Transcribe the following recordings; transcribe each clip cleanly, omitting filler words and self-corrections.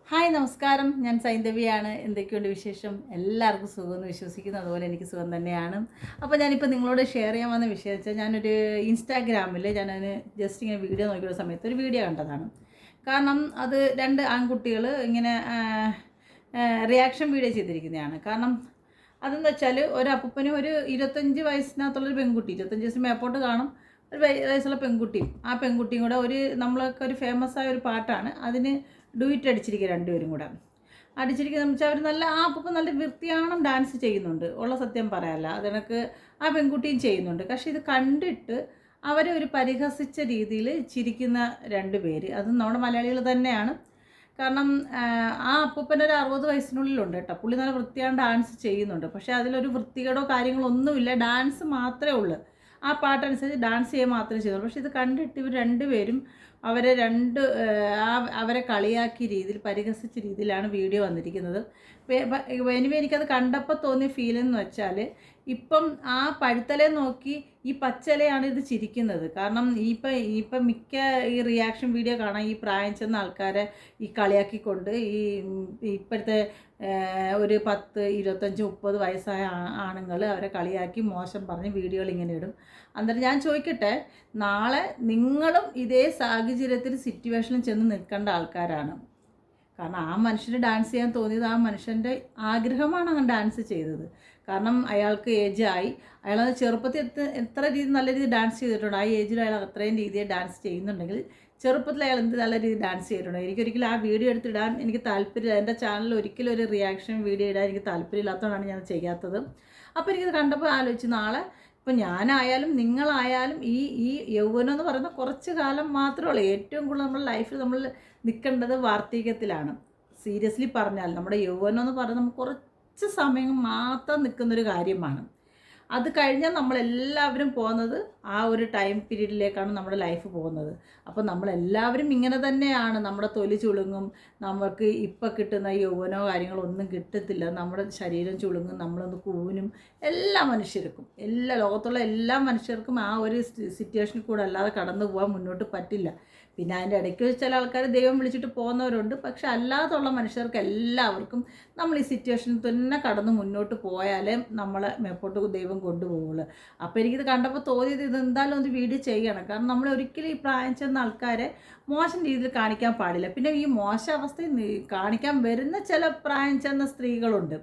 Hi നമസ്കാരം, ഞാൻ സൈന്ധവിയാണ്. എന്തൊക്കെയുണ്ട് വിശേഷം? എല്ലാവർക്കും സുഖമെന്ന് വിശ്വസിക്കുന്നു. അതുപോലെ എനിക്ക് സുഖം തന്നെയാണ്. അപ്പോൾ ഞാനിപ്പോൾ നിങ്ങളോട് ഷെയർ ചെയ്യാൻ വന്ന വിഷയം വെച്ചാൽ ഞാനൊരു ഇൻസ്റ്റാഗ്രാമിൽ ഞാനതിന് ജസ്റ്റ് ഇങ്ങനെ വീഡിയോ നോക്കിയ സമയത്ത് ഒരു വീഡിയോ കണ്ടതാണ്. കാരണം അത് രണ്ട് ആൺകുട്ടികൾ ഇങ്ങനെ റിയാക്ഷൻ വീഡിയോ ചെയ്തിരിക്കുന്നതാണ്. കാരണം അതെന്ന് വെച്ചാൽ ഒരു അപ്പൂപ്പനും ഒരു 25 വയസ്സിനകത്തുള്ളൊരു പെൺകുട്ടി, 25 വയസ്സിന് മേപ്പോട്ട് കാണും, ഒരു വയസ്സുള്ള പെൺകുട്ടിയും, ആ പെൺകുട്ടിയും കൂടെ നമ്മളൊക്കെ ഒരു ഫേമസ് ആയ ഒരു പാട്ടാണ് അതിന് ഡുയിറ്റ് അടിച്ചിരിക്കുക, രണ്ടുപേരും കൂടെ അടിച്ചിരിക്കുന്നത് വെച്ചാൽ അവർ നല്ല അപ്പം നല്ല വൃത്തിയാണം ഡാൻസ് ചെയ്യുന്നുണ്ട്, ഉള്ള സത്യം പറയാമല്ല. അതിനൊക്കെ ആ പെൺകുട്ടിയും ചെയ്യുന്നുണ്ട്. പക്ഷേ ഇത് കണ്ടിട്ട് അവരെ ഒരു പരിഹസിച്ച രീതിയിൽ ചിരിക്കുന്ന രണ്ട് പേര്, അതും നമ്മുടെ മലയാളികൾ തന്നെയാണ്. കാരണം ആ അപ്പൂപ്പനൊരു 60 വയസ്സിനുള്ളിലുണ്ട് കേട്ടോ. പുള്ളി നല്ല വൃത്തിയാണ് ഡാൻസ് ചെയ്യുന്നുണ്ട്. പക്ഷേ അതിലൊരു വൃത്തികേടോ കാര്യങ്ങളോ ഒന്നുമില്ല, ഡാൻസ് മാത്രമേ ഉള്ളൂ. ആ പാട്ടനുസരിച്ച് ഡാൻസ് ചെയ്യുക മാത്രമേ ചെയ്യുള്ളൂ. പക്ഷേ ഇത് കണ്ടിട്ട് ഇവർ രണ്ടുപേരും അവരെ കളിയാക്കിയ രീതിയിൽ, പരിഹസിച്ച രീതിയിലാണ് വീഡിയോ വന്നിരിക്കുന്നത്. എനിവേ എനിക്കത് കണ്ടപ്പോൾ തോന്നിയ ഫീലെന്ന് വെച്ചാൽ, ഇപ്പം ആ പഴുത്തലയെ നോക്കി ഈ പച്ചലയാണ് ഇത് ചിരിക്കുന്നത്. കാരണം ഇപ്പം മിക്ക ഈ റിയാക്ഷൻ വീഡിയോ കാണാൻ ഈ പ്രായം ചെന്ന ആൾക്കാരെ ഈ കളിയാക്കിക്കൊണ്ട് ഇപ്പോഴത്തെ ഒരു 10, 25, 30 വയസ്സായ ആണുങ്ങൾ അവരെ കളിയാക്കി മോശം പറഞ്ഞ് വീഡിയോകൾ ഇങ്ങനെ ഇടും. അന്നേരം ഞാൻ ചോദിക്കട്ടെ, നാളെ നിങ്ങളും ഇതേ സാഹചര്യത്തിൽ സിറ്റുവേഷനിൽ ചെന്ന് നിൽക്കേണ്ട ആൾക്കാരാണ്. കാരണം ആ മനുഷ്യന് ഡാൻസ് ചെയ്യാൻ തോന്നിയത് ആ മനുഷ്യൻ്റെ ആഗ്രഹമാണ് അങ്ങനെ ഡാൻസ് ചെയ്തത്. കാരണം അയാൾക്ക് ഏജായി, അയാളത് ചെറുപ്പത്തിൽ എത്ര രീതി നല്ല രീതിയിൽ ഡാൻസ് ചെയ്തിട്ടുണ്ട്. ആ ഏജിൽ അയാൾ അത്രയും രീതിയിൽ ഡാൻസ് ചെയ്യുന്നുണ്ടെങ്കിൽ ചെറുപ്പത്തിൽ അയാൾ എന്ത് നല്ല രീതിയിൽ ഡാൻസ് ചെയ്തിട്ടുണ്ട്. എനിക്കൊരിക്കലും ആ വീഡിയോ എടുത്തിടാൻ എനിക്ക് താല്പര്യമില്ല. എൻ്റെ ചാനലിൽ ഒരിക്കലും ഒരു റിയാക്ഷൻ വീഡിയോ ഇടാൻ എനിക്ക് താല്പര്യമില്ലാത്തതുകൊണ്ടാണ് ഞാൻ ചെയ്യാത്തത്. അപ്പോൾ എനിക്കത് കണ്ടപ്പോൾ ആലോചിച്ച്, നാളെ ഇപ്പം ഞാനായാലും നിങ്ങളായാലും ഈ ഈ യൗവനം എന്ന് പറയുന്ന കുറച്ച് കാലം മാത്രമേ ഉള്ളൂ. ഏറ്റവും കൂടുതൽ നമ്മുടെ ലൈഫിൽ നമ്മൾ നിൽക്കേണ്ടത് വാർദ്ധക്യത്തിലാണ്. സീരിയസ്ലി പറഞ്ഞാൽ നമ്മുടെ യൗവനം എന്ന് പറയുന്നത് നമുക്ക് കുറച്ച് സമയം മാത്രം നിൽക്കുന്നൊരു കാര്യമാണ്. അത് കഴിഞ്ഞാൽ നമ്മളെല്ലാവരും പോകുന്നത് ആ ഒരു ടൈം പീരീഡിലേക്കാണ് നമ്മുടെ ലൈഫ് പോകുന്നത്. അപ്പോൾ നമ്മളെല്ലാവരും ഇങ്ങനെ തന്നെയാണ്. നമ്മുടെ തൊലി ചുളുങ്ങും, നമുക്ക് ഇപ്പം കിട്ടുന്ന യൗവനോ കാര്യങ്ങളോ ഒന്നും കിട്ടത്തില്ല. നമ്മുടെ ശരീരം ചുളുങ്ങും, നമ്മളൊന്ന് കൂനും. എല്ലാ മനുഷ്യർക്കും, ലോകത്തുള്ള എല്ലാ മനുഷ്യർക്കും ആ ഒരു സിറ്റുവേഷനിൽ കൂടെ അല്ലാതെ കടന്നു പോകാൻ മുന്നോട്ട് പറ്റില്ല. പിന്നെ അതിൻ്റെ ഇടയ്ക്ക് ചില ആൾക്കാർ ദൈവം വിളിച്ചിട്ട് പോകുന്നവരുണ്ട്. പക്ഷെ അല്ലാതുള്ള മനുഷ്യർക്ക് എല്ലാവർക്കും നമ്മൾ ഈ സിറ്റുവേഷനിൽ തന്നെ കടന്ന് മുന്നോട്ട് പോയാലേ നമ്മളെ മേപ്പോട്ട് ദൈവം കൊണ്ടുപോകുള്ളൂ. അപ്പോൾ എനിക്കിത് കണ്ടപ്പോൾ തോന്നിയത് ഇതെന്തായാലും ഒന്ന് വീഡിയോ ചെയ്യണം. കാരണം നമ്മൾ ഒരിക്കലും ഈ പ്രായം ചെന്ന ആൾക്കാരെ മോശം രീതിയിൽ കാണിക്കാൻ പാടില്ല. പിന്നെ ഈ മോശ അവസ്ഥയിൽ കാണിക്കാൻ വരുന്ന ചില പ്രായം ചെന്ന സ്ത്രീകളുണ്ട്,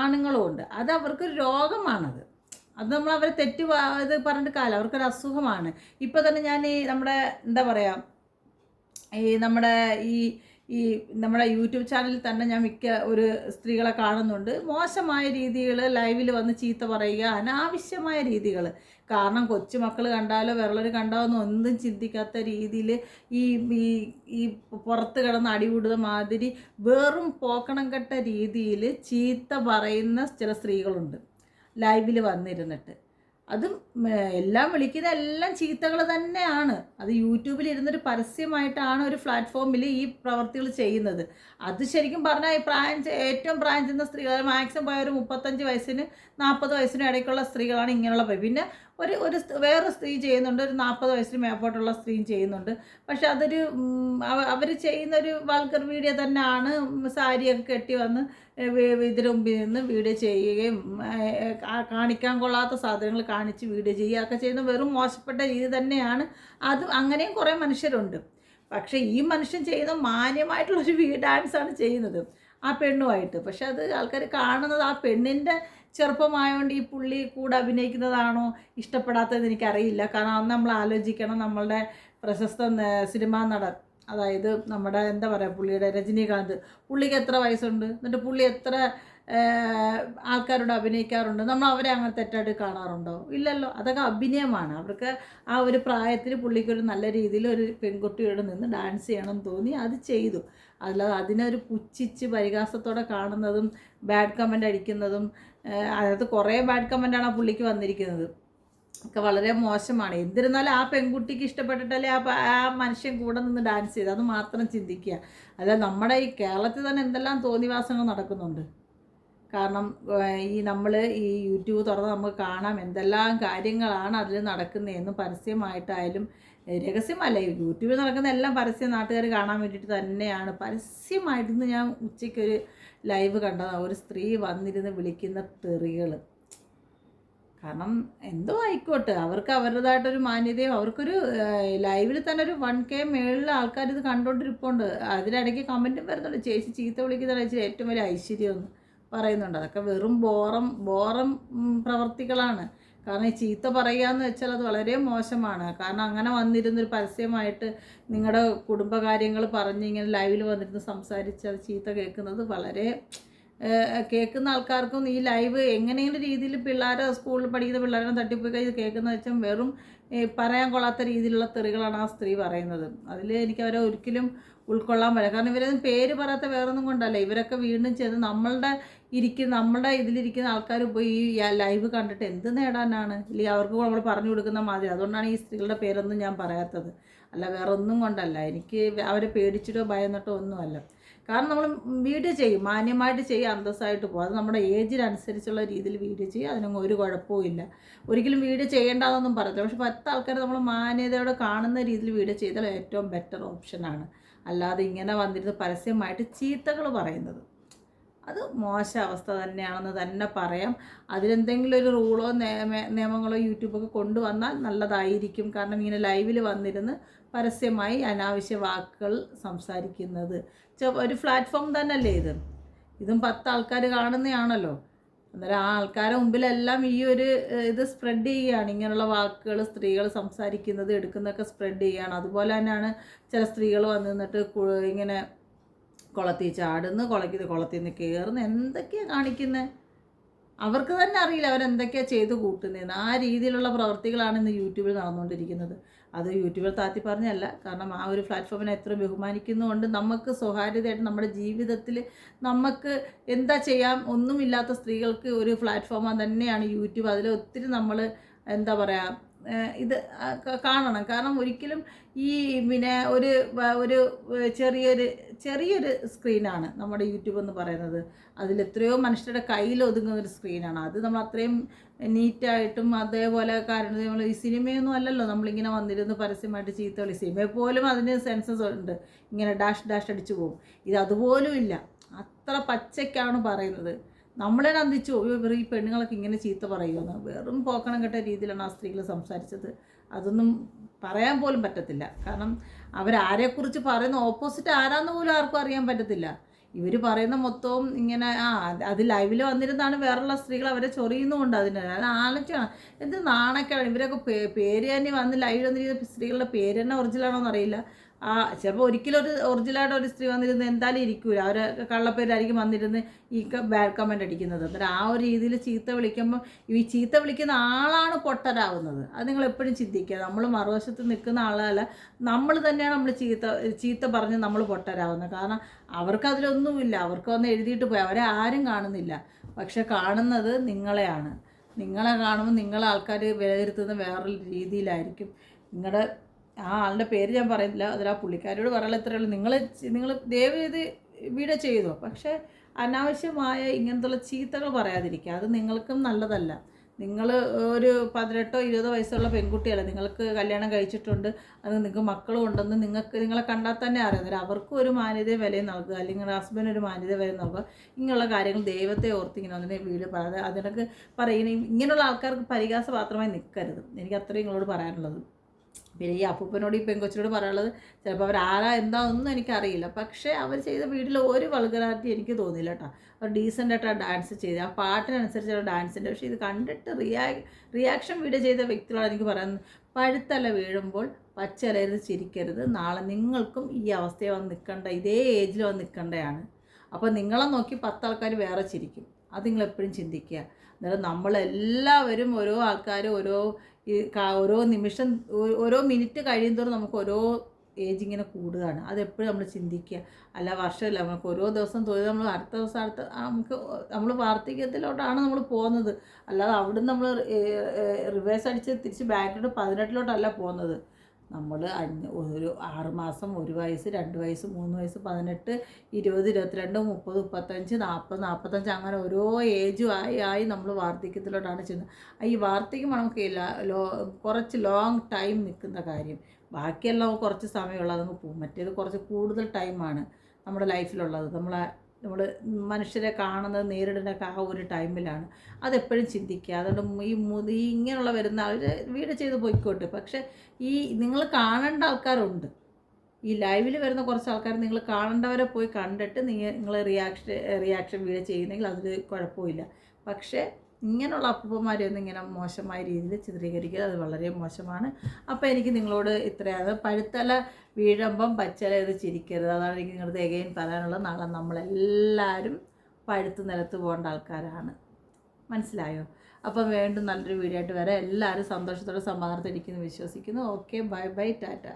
ആണുങ്ങളും ഉണ്ട്. അത് അവർക്കൊരു രോഗമാണത്. അത് നമ്മൾ അവരെ ഇത് പറഞ്ഞിട്ട് കാലം, അവർക്കൊരു അസുഖമാണ്. ഇപ്പോൾ തന്നെ ഞാൻ നമ്മുടെ എന്താ പറയുക, നമ്മുടെ നമ്മുടെ യൂട്യൂബ് ചാനലിൽ തന്നെ ഞാൻ മിക്ക ഒരു സ്ത്രീകളെ കാണുന്നുണ്ട്. മോശമായ രീതികൾ ലൈവിൽ വന്ന് ചീത്ത പറയുക, അനാവശ്യമായ രീതികൾ. കാരണം കൊച്ചുമക്കൾ കണ്ടാലോ വേറുള്ളവർ കണ്ടാലോ ഒന്നും ചിന്തിക്കാത്ത രീതിയിൽ ഈ ഈ പുറത്ത് കിടന്ന് അടികൂടുന്ന മാതിരി വെറും പോക്കണം കെട്ട രീതിയിൽ ചീത്ത പറയുന്ന ചില സ്ത്രീകളുണ്ട് ലൈവിൽ വന്നിരുന്നിട്ട്. അതും എല്ലാം വിളിക്കുന്ന എല്ലാം ചീത്തകൾ തന്നെയാണ്. അത് യൂട്യൂബിൽ ഇരുന്നൊരു പരസ്യമായിട്ടാണ് ഒരു പ്ലാറ്റ്ഫോമിൽ ഈ പ്രവർത്തികൾ ചെയ്യുന്നത്. അത് ശരിക്കും പറഞ്ഞാൽ ഏറ്റവും പ്രായം ചെന്ന സ്ത്രീകൾ, മാക്സിമം പോയ ഒരു 35 വയസ്സിന് 40 വയസ്സിനും ഇടയ്ക്കുള്ള സ്ത്രീകളാണ് ഇങ്ങനെയുള്ള. പിന്നെ വേറൊരു സ്ത്രീ ചെയ്യുന്നുണ്ട്, ഒരു 40 വയസ്സിന് മേപ്പോട്ടുള്ള സ്ത്രീയും ചെയ്യുന്നുണ്ട്. പക്ഷെ അതൊരു അവർ ചെയ്യുന്നൊരു വൾഗർ വീഡിയോ തന്നെയാണ്. സാരിയൊക്കെ കെട്ടി വന്ന് ഇതിന് മുമ്പിൽ നിന്ന് വീഡിയോ ചെയ്യുകയും കാണിക്കാൻ കൊള്ളാത്ത സാധനങ്ങൾ കാണിച്ച് വീഡിയോ ചെയ്യുകയൊക്കെ ചെയ്യുന്ന വെറും മോശപ്പെട്ട രീതി തന്നെയാണ്. അത് അങ്ങനെയും കുറേ മനുഷ്യരുണ്ട്. പക്ഷേ ഈ മനുഷ്യൻ ചെയ്യുന്ന മാന്യമായിട്ടുള്ളൊരു ഡാൻസാണ് ചെയ്യുന്നത് ആ പെണ്ണുമായിട്ട്. പക്ഷെ അത് ആൾക്കാർ കാണുന്നത് ആ പെണ്ണിൻ്റെ ചെറുപ്പമായതുകൊണ്ട് ഈ പുള്ളി കൂടെ അഭിനയിക്കുന്നതാണോ ഇഷ്ടപ്പെടാത്തതെന്ന് എനിക്കറിയില്ല. കാരണം അന്ന് നമ്മൾ ആലോചിക്കണം, നമ്മളുടെ പ്രശസ്ത സിനിമാ നടൻ, അതായത് നമ്മുടെ എന്താ പറയുക, പുള്ളിയുടെ രജനീകാന്ത്, പുള്ളിക്ക് എത്ര വയസ്സുണ്ട്, എന്നിട്ട് പുള്ളി എത്ര ആൾക്കാരോട് അഭിനയിക്കാറുണ്ട്. നമ്മൾ അവരെ അങ്ങനെ തെറ്റായിട്ട് കാണാറുണ്ടോ? ഇല്ലല്ലോ. അതൊക്കെ അഭിനയമാണ്. അവർക്ക് ആ ഒരു പ്രായത്തിൽ പുള്ളിക്കൊരു നല്ല രീതിയിൽ ഒരു പെൺകുട്ടിയോട് നിന്ന് ഡാൻസ് ചെയ്യണമെന്ന് തോന്നി അത് ചെയ്തു. അല്ലാതെ അതിനൊരു പുച്ഛിച്ച് പരിഹാസത്തോടെ കാണുന്നതും ബാഡ് കമൻ്റ് അടിക്കുന്നതും, അതായത് കുറേ ബാഡ് കമൻ്റാണ് ആ പുള്ളിക്ക് വന്നിരിക്കുന്നത്, ഒക്കെ വളരെ മോശമാണ്. എന്നിരുന്നാലും ആ പെൺകുട്ടിക്ക് ഇഷ്ടപ്പെട്ടിട്ടല്ലേ ആ മനുഷ്യൻ കൂടെ നിന്ന് ഡാൻസ് ചെയ്ത്, അത് മാത്രം ചിന്തിക്കുക. അല്ല, നമ്മുടെ ഈ കേരളത്തിൽ തന്നെ എന്തെല്ലാം തോന്നിവാസങ്ങൾ നടക്കുന്നുണ്ട്. കാരണം നമ്മൾ ഈ യൂട്യൂബ് തുറന്ന് നമുക്ക് കാണാം എന്തെല്ലാം കാര്യങ്ങളാണ് അതിൽ നടക്കുന്നതെന്നും. പരസ്യമായിട്ടായാലും രഹസ്യമല്ല, യൂട്യൂബിൽ നടക്കുന്ന എല്ലാം പരസ്യം നാട്ടുകാർ കാണാൻ വേണ്ടിയിട്ട് തന്നെയാണ്. പരസ്യമായിട്ടിന്ന് ഞാൻ ഉച്ചയ്ക്കൊരു ലൈവ് കണ്ടതാണ്, ഒരു സ്ത്രീ വന്നിരുന്ന് വിളിക്കുന്ന തെറികൾ. കാരണം എന്തോ ആയിക്കോട്ടെ, അവർക്ക് അവരുടേതായിട്ടൊരു മാന്യതയും, അവർക്കൊരു ലൈവിൽ തന്നെ ഒരു 1K മേളിൽ ആൾക്കാർ ഇത് കണ്ടുകൊണ്ടിരിപ്പുണ്ട്. അതിനിടയ്ക്ക് കമൻറ്റും വരുന്നുണ്ട്, ചേച്ചി ചീത്ത വിളിക്കുന്നതാണ് ചേച്ചി ഏറ്റവും വലിയ ഐശ്വര്യമെന്ന് പറയുന്നുണ്ട്. അതൊക്കെ വെറും ബോറം പ്രവർത്തികളാണ്. കാരണം ഈ ചീത്ത പറയുക എന്ന് വെച്ചാൽ അത് വളരെ മോശമാണ്. കാരണം അങ്ങനെ വന്നിരുന്നൊരു പരസ്യമായിട്ട് നിങ്ങളുടെ കുടുംബകാര്യങ്ങൾ പറഞ്ഞ് ഇങ്ങനെ ലൈവിൽ വന്നിരുന്ന് സംസാരിച്ച് അത് ചീത്ത കേൾക്കുന്നത് വളരെ കേൾക്കുന്ന ആൾക്കാർക്കും ഈ ലൈവ് എങ്ങനെയെങ്കിലും രീതിയിൽ പിള്ളേരെ സ്കൂളിൽ പഠിക്കുന്ന പിള്ളേരെ തട്ടിപ്പോയി ഇത് കേൾക്കുന്ന വെച്ചാൽ വെറും പറയാൻ കൊള്ളാത്ത രീതിയിലുള്ള തെറികളാണ് ആ സ്ത്രീ പറയുന്നത്. അതിൽ എനിക്ക് അവരെ ഒരിക്കലും ഉൾക്കൊള്ളാൻ പറ്റില്ല. കാരണം ഇവരൊന്നും പേര് പറയാത്ത വേറൊന്നും കൊണ്ടല്ല, ഇവരൊക്കെ വീണ്ടും ചെന്ന് നമ്മുടെ ഇതിലിരിക്കുന്ന ആൾക്കാർ പോയി ഈ ലൈവ് കണ്ടിട്ട് എന്ത് നേടാനാണ്? ഇല്ലെങ്കിൽ അവർക്ക് നമ്മൾ പറഞ്ഞു കൊടുക്കുന്ന മാതിരി. അതുകൊണ്ടാണ് ഈ സ്ത്രീകളുടെ പേരൊന്നും ഞാൻ പറയാത്തത്, അല്ല വേറെ ഒന്നും കൊണ്ടല്ല. എനിക്ക് അവരെ പേടിച്ചിട്ടോ ഭയന്നിട്ടോ ഒന്നുമല്ല. കാരണം നമ്മൾ വീഡിയോ ചെയ്യും, മാന്യമായിട്ട് ചെയ്യും, അന്തസ്സായിട്ട് പോകും. അത് നമ്മുടെ ഏജിനനുസരിച്ചുള്ള രീതിയിൽ വീഡിയോ ചെയ്യും, അതിനൊന്നും ഒരു കുഴപ്പവും ഇല്ല. ഒരിക്കലും വീഡിയോ ചെയ്യേണ്ടതെന്നൊന്നും പറയത്തില്ല. പക്ഷെ 10 ആൾക്കാർ നമ്മൾ മാന്യതയോടെ കാണുന്ന രീതിയിൽ വീഡിയോ ചെയ്താൽ ഏറ്റവും ബെറ്റർ ഓപ്ഷനാണ്. അല്ലാതെ ഇങ്ങനെ വന്നിരുന്ന് പരസ്യമായിട്ട് ചീത്തകൾ പറയുന്നത് അത് മോശം അവസ്ഥ തന്നെയാണെന്ന് തന്നെ പറയാം. അതിലെന്തെങ്കിലും ഒരു റൂളോ നിയമങ്ങളോ യൂട്യൂബൊക്കെ കൊണ്ടുവന്നാൽ നല്ലതായിരിക്കും. കാരണം ഇങ്ങനെ ലൈവിൽ വന്നിരുന്ന് പരസ്യമായി അനാവശ്യ വാക്കുകൾ സംസാരിക്കുന്നത് ഒരു പ്ലാറ്റ്ഫോം തന്നെയല്ലേ ഇതും 10 ആൾക്കാർ കാണുന്നതാണല്ലോ. അന്നേരം ആ ആൾക്കാരുടെ മുമ്പിലെല്ലാം ഈ ഒരു ഇത് സ്പ്രെഡ് ചെയ്യുകയാണ്. ഇങ്ങനെയുള്ള വാക്കുകൾ സ്ത്രീകൾ സംസാരിക്കുന്നത് എടുക്കുന്നതൊക്കെ സ്പ്രെഡ് ചെയ്യുകയാണ്. അതുപോലെ തന്നെയാണ് ചില സ്ത്രീകൾ വന്ന് നിന്നിട്ട് ഇങ്ങനെ കുളത്തിൽ ചാടുന്നു, കുളത്തിൽ നിന്ന് കയറുന്നു, എന്തൊക്കെയാണ് കാണിക്കുന്നത്? അവർക്ക് തന്നെ അറിയില്ല അവരെന്തൊക്കെയാണ് ചെയ്ത് കൂട്ടുന്നതെന്ന്. ആ രീതിയിലുള്ള പ്രവൃത്തികളാണ് ഇന്ന് യൂട്യൂബിൽ നടന്നുകൊണ്ടിരിക്കുന്നത്. അത് യൂട്യൂബിൽ താത്തി പറഞ്ഞല്ല, കാരണം ആ ഒരു പ്ലാറ്റ്ഫോമിനെ എത്ര ബഹുമാനിക്കുന്നതുകൊണ്ട് നമുക്ക് സ്വകാര്യതയായിട്ട് നമ്മുടെ ജീവിതത്തിൽ നമുക്ക് എന്താ ചെയ്യാൻ ഒന്നുമില്ലാത്ത സ്ത്രീകൾക്ക് ഒരു പ്ലാറ്റ്ഫോം തന്നെയാണ് യൂട്യൂബ്. അതിൽ ഒത്തിരി നമ്മൾ എന്താ പറയുക ഇത് കാണണം. കാരണം ഒരിക്കലും ഈ പിന്നെ ഒരു ചെറിയൊരു സ്ക്രീനാണ് നമ്മുടെ യൂട്യൂബ് എന്ന് പറയുന്നത്. അതിലെത്രയോ മനുഷ്യരുടെ കയ്യിൽ ഒതുങ്ങുന്ന ഒരു സ്ക്രീനാണ്. അത് നമ്മൾ അത്രയും നീറ്റായിട്ടും അതേപോലെ കാരണം നമ്മൾ ഈ സിനിമയൊന്നും അല്ലല്ലോ നമ്മളിങ്ങനെ വന്നിരുന്ന് പരസ്യമായിട്ട് ചീത്ത കളി. സിനിമയിൽ പോലും അതിന് സെൻസസ് ഉണ്ട്, ഇങ്ങനെ ഡാഷ് അടിച്ചു പോകും. ഇത് അതുപോലും ഇല്ല, അത്ര പച്ചയ്ക്കാണ് പറയുന്നത്. നമ്മളെ അന്തിച്ചു ഇവർ ഈ പെണ്ണുങ്ങളൊക്കെ ഇങ്ങനെ ചീത്ത പറയുമെന്ന്. വെറും പോക്കണം കെട്ട രീതിയിലാണ് ആ സ്ത്രീകൾ സംസാരിച്ചത്. അതൊന്നും പറയാൻ പോലും പറ്റത്തില്ല. കാരണം അവരാരെക്കുറിച്ച് പറയുന്ന ഓപ്പോസിറ്റ് ആരാന്ന് പോലും ആർക്കും അറിയാൻ പറ്റത്തില്ല. ഇവർ പറയുന്ന മൊത്തവും ഇങ്ങനെ അത് ലൈവിൽ വന്നിരുന്നാണ് വേറെയുള്ള സ്ത്രീകൾ അവരെ ചൊറിയുന്നുമുണ്ട്. അത് ആലോചിച്ചാണ് എന്ത് നാണക്കേടാണ്. ഇവരൊക്കെ പേര് തന്നെ വന്ന് ലൈവിൽ വന്നിരിക്കുന്ന സ്ത്രീകളുടെ പേര് തന്നെ ഒറിജിനലാണോ എന്നറിയില്ല. ചിലപ്പോൾ ഒരിക്കലും ഒരു ഒറിജിനലായിട്ട് ഒരു സ്ത്രീ വന്നിരുന്ന് എന്തായാലും ഇരിക്കൂല, അവർ കള്ളപ്പേരായിരിക്കും വന്നിരുന്ന് ഈ ബാഡ് കമൻറ്റ് അടിക്കുന്നത്. അന്നേരം ആ ഒരു രീതിയിൽ ചീത്ത വിളിക്കുമ്പോൾ ഈ ചീത്ത വിളിക്കുന്ന ആളാണ് പൊട്ടരാവുന്നത്. അത് നിങ്ങൾ എപ്പോഴും ചിന്തിക്കുക. നമ്മൾ മറുവശത്ത് നിൽക്കുന്ന ആളല്ല, നമ്മൾ തന്നെയാണ് നമ്മൾ ചീത്ത പറഞ്ഞ് നമ്മൾ പൊട്ടരാവുന്നത്. കാരണം അവർക്കതിലൊന്നുമില്ല, അവർക്ക് വന്ന് എഴുതിയിട്ട് പോയി, അവരെ ആരും കാണുന്നില്ല. പക്ഷെ കാണുന്നത് നിങ്ങളെയാണ്. നിങ്ങളെ കാണുമ്പോൾ നിങ്ങളെ ആൾക്കാർ വിലയിരുത്തുന്ന വേറൊരു രീതിയിലായിരിക്കും. നിങ്ങളുടെ ആ ആളുടെ പേര് ഞാൻ പറയുന്നില്ല, അതിൽ ആ പുള്ളിക്കാരോട് പറയാനുള്ള ഇത്രയേ ഉള്ളൂ. നിങ്ങൾ ദയവ് ചെയ്ത് വീഡിയോ ചെയ്തോ, പക്ഷേ അനാവശ്യമായ ഇങ്ങനത്തുള്ള ചീത്തകൾ പറയാതിരിക്കുക. അത് നിങ്ങൾക്കും നല്ലതല്ല. നിങ്ങൾ ഒരു 18 or 20 വയസ്സുള്ള പെൺകുട്ടിയല്ല, നിങ്ങൾക്ക് കല്യാണം കഴിച്ചിട്ടുണ്ട്, അത് നിങ്ങൾക്ക് മക്കളും ഉണ്ടെന്ന് നിങ്ങളെ കണ്ടാൽ തന്നെ അറിയാം. അവർക്കും ഒരു മാന്യത വിലയും നൽകുക, അല്ലെങ്കിൽ ഹസ്ബൻഡ് ഒരു മാന്യത വിലയും നൽകുക. ഇങ്ങനെയുള്ള കാര്യങ്ങൾ ദൈവത്തെ ഓർത്ത് ഇങ്ങനെ അതിനെ വീഡിയോ പറയാതെ അതിനൊക്കെ പറയുന്നത് ഇങ്ങനെയുള്ള ആൾക്കാർക്ക് പരിഹാസപാത്രമായി നിൽക്കരുത്. എനിക്ക് അത്രയും നിങ്ങളോട് പറയാനുള്ളത്. പിന്നെ ഈ അപ്പൂപ്പനോട് ഈ പെങ്കൊച്ചിനോട് പറയാനുള്ളത്, ചിലപ്പോൾ അവരാരാ എന്താണെന്നൊന്നും എനിക്കറിയില്ല, പക്ഷേ അവർ ചെയ്ത വീട്ടിൽ ഒരു വൾഗറാലിറ്റി എനിക്ക് തോന്നിയില്ല കേട്ടോ. അവർ ഡീസൻ്റായിട്ടാണ് ഡാൻസ് ചെയ്ത്, ആ പാട്ടിനനുസരിച്ചുള്ള ഡാൻസിൻ്റെ. പക്ഷേ ഇത് കണ്ടിട്ട് റിയാക്ഷൻ വീഡിയോ ചെയ്ത വ്യക്തികളാണ് എനിക്ക് പറയുന്നത്, പഴുത്തല വീഴുമ്പോൾ പച്ചലരുന്ന് ചിരിക്കരുത്. നാളെ നിങ്ങൾക്കും ഈ അവസ്ഥയെ വന്ന് നിൽക്കേണ്ട, ഇതേ ഏജിൽ വന്ന് നിൽക്കേണ്ടതാണ്. അപ്പോൾ നിങ്ങളെ നോക്കി 10 ആൾക്കാർ വേറെ ചിരിക്കും. അത് നിങ്ങളെപ്പോഴും ചിന്തിക്കുക. അന്നേരം നമ്മളെല്ലാവരും ഓരോ ആൾക്കാർ ഓരോ നിമിഷം ഓരോ മിനിറ്റ് കഴിയുന്തോറും നമുക്ക് ഓരോ ഏജ് ഇങ്ങനെ കൂടുകയാണ്. അതെപ്പോഴും നമ്മൾ ചിന്തിക്കുക. അല്ല വർഷമില്ല, നമുക്ക് ഓരോ ദിവസം തോന്നി നമ്മൾ അടുത്ത ദിവസം നമ്മൾ വാർദ്ധക്യത്തിലോട്ടാണ് നമ്മൾ പോകുന്നത്. അല്ലാതെ അവിടുന്ന് നമ്മൾ റിവേഴ്സ് അടിച്ച് തിരിച്ച് ബാക്കിലോട്ട് 18ലോട്ടല്ല പോകുന്നത്. നമ്മൾ ഒരു 6 മാസം, 1 വയസ്സ്, 2 വയസ്സ്, 3 വയസ്സ്, 18, 20, 22, 30, 35, 40, 45 അങ്ങനെ ഓരോ ഏജും ആയി നമ്മൾ വാർദ്ധക്യത്തിലോട്ടാണ് ചെന്നത്. ഈ വാർദ്ധക്യം നമുക്ക് കുറച്ച് ലോങ് ടൈം നിൽക്കുന്ന കാര്യം. ബാക്കിയെല്ലാം കുറച്ച് സമയമുള്ളത് അതങ്ങ് പോകും. മറ്റേത് കുറച്ച് കൂടുതൽ ടൈമാണ് നമ്മുടെ ലൈഫിലുള്ളത്. നമ്മൾ മനുഷ്യരെ കാണുന്നത് നേരിടുന്നൊക്കെ ആ ഒരു ടൈമിലാണ്. അതെപ്പോഴും ചിന്തിക്കുക. അതുകൊണ്ട് ഈ ഇങ്ങനെയുള്ള വരുന്ന അവർ വീട് ചെയ്ത് പോയിക്കോട്ടെ. പക്ഷേ ഈ നിങ്ങൾ കാണേണ്ട ആൾക്കാരുണ്ട്. ഈ ലൈവിൽ വരുന്ന കുറച്ച് ആൾക്കാർ നിങ്ങൾ കാണേണ്ടവരെ പോയി കണ്ടിട്ട് നിങ്ങൾ റിയാക്ഷൻ വീഡിയോ ചെയ്യുന്നെങ്കിൽ അതിൽ കുഴപ്പമില്ല. പക്ഷേ ഇങ്ങനെയുള്ള അപ്പൂപ്പന്മാരെയൊന്നും ഇങ്ങനെ മോശമായ രീതിയിൽ ചിത്രീകരിക്കുക, അത് വളരെ മോശമാണ്. അപ്പോൾ എനിക്ക് നിങ്ങളോട് ഇത്രയാണ്. പഴുത്തല വീഴുമ്പം പച്ചില ഇത് ചിരിക്കരുത്. അതാണ് എനിക്ക് നിങ്ങളുടെ എഗെയിൻ പറയാനുള്ളത്. നാളെ നമ്മളെല്ലാവരും പഴുത്ത് നിലത്ത് പോകേണ്ട ആൾക്കാരാണ്. മനസ്സിലായോ? അപ്പം വീണ്ടും നല്ലൊരു വീഡിയോ ആയിട്ട് വരാം. എല്ലാവരും സന്തോഷത്തോടെ സമാധാനത്തോടെ ഇരിക്കുന്നു വിശ്വസിക്കുന്നു. Okay, bye bye, Tata.